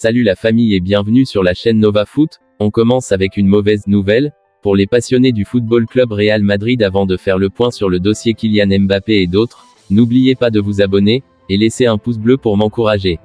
Salut la famille et bienvenue sur la chaîne Nova Foot. On commence avec une mauvaise nouvelle pour les passionnés du Football Club Real Madrid. Avant de faire le point sur le dossier Kylian Mbappé et d'autres, n'oubliez pas de vous abonner et laisser un pouce bleu pour m'encourager.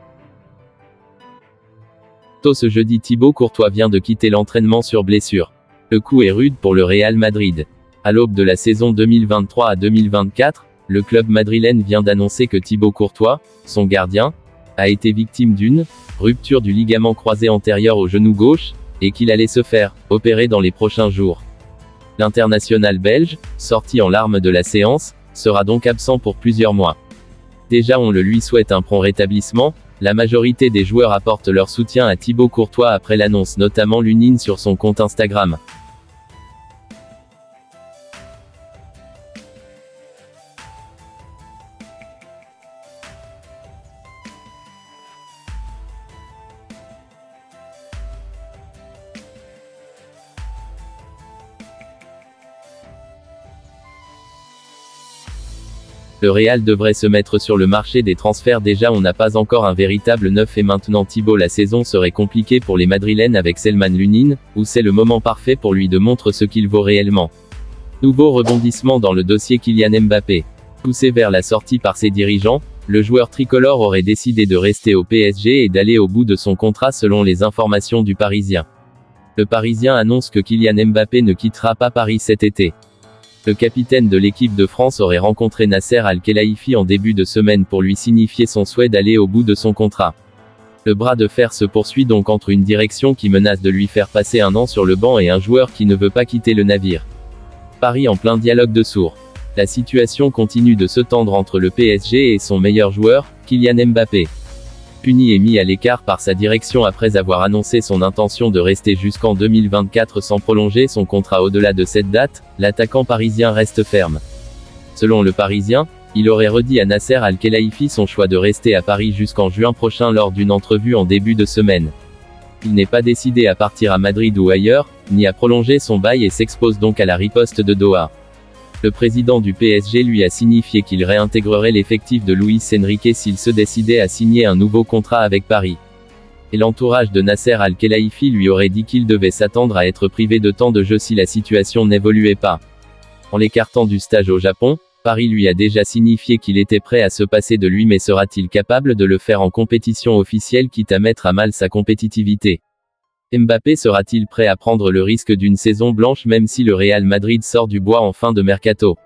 Tôt ce jeudi, Thibaut Courtois vient de quitter l'entraînement sur blessure. Le coup est rude pour le Real Madrid. À l'aube de la saison 2023 à 2024, le club madrilène vient d'annoncer que Thibaut Courtois, son gardien, a été victime d'une rupture du ligament croisé antérieur au genou gauche, et qu'il allait se faire opérer dans les prochains jours. L'international belge, sorti en larmes de la séance, sera donc absent pour plusieurs mois. Déjà on le lui souhaite un prompt rétablissement. La majorité des joueurs apportent leur soutien à Thibaut Courtois après l'annonce, notamment Lunine sur son compte Instagram. Le Real devrait se mettre sur le marché des transferts. Déjà on n'a pas encore un véritable neuf et maintenant Thibaut, la saison serait compliquée pour les Madrilènes avec Selman Lunine, ou c'est le moment parfait pour lui de montrer ce qu'il vaut réellement. Nouveau rebondissement dans le dossier Kylian Mbappé. Poussé vers la sortie par ses dirigeants, le joueur tricolore aurait décidé de rester au PSG et d'aller au bout de son contrat selon les informations du Parisien. Le Parisien annonce que Kylian Mbappé ne quittera pas Paris cet été. Le capitaine de l'équipe de France aurait rencontré Nasser Al-Khelaifi en début de semaine pour lui signifier son souhait d'aller au bout de son contrat. Le bras de fer se poursuit donc entre une direction qui menace de lui faire passer un an sur le banc et un joueur qui ne veut pas quitter le navire. Paris en plein dialogue de sourds. La situation continue de se tendre entre le PSG et son meilleur joueur, Kylian Mbappé. Puni et mis à l'écart par sa direction après avoir annoncé son intention de rester jusqu'en 2024 sans prolonger son contrat au-delà de cette date, l'attaquant parisien reste ferme. Selon le Parisien, il aurait redit à Nasser Al-Khelaifi son choix de rester à Paris jusqu'en juin prochain lors d'une entrevue en début de semaine. Il n'est pas décidé à partir à Madrid ou ailleurs, ni à prolonger son bail et s'expose donc à la riposte de Doha. Le président du PSG lui a signifié qu'il réintégrerait l'effectif de Luis Enrique s'il se décidait à signer un nouveau contrat avec Paris. Et l'entourage de Nasser Al-Khelaifi lui aurait dit qu'il devait s'attendre à être privé de temps de jeu si la situation n'évoluait pas. En l'écartant du stage au Japon, Paris lui a déjà signifié qu'il était prêt à se passer de lui, mais sera-t-il capable de le faire en compétition officielle quitte à mettre à mal sa compétitivité? Mbappé sera-t-il prêt à prendre le risque d'une saison blanche même si le Real Madrid sort du bois en fin de mercato?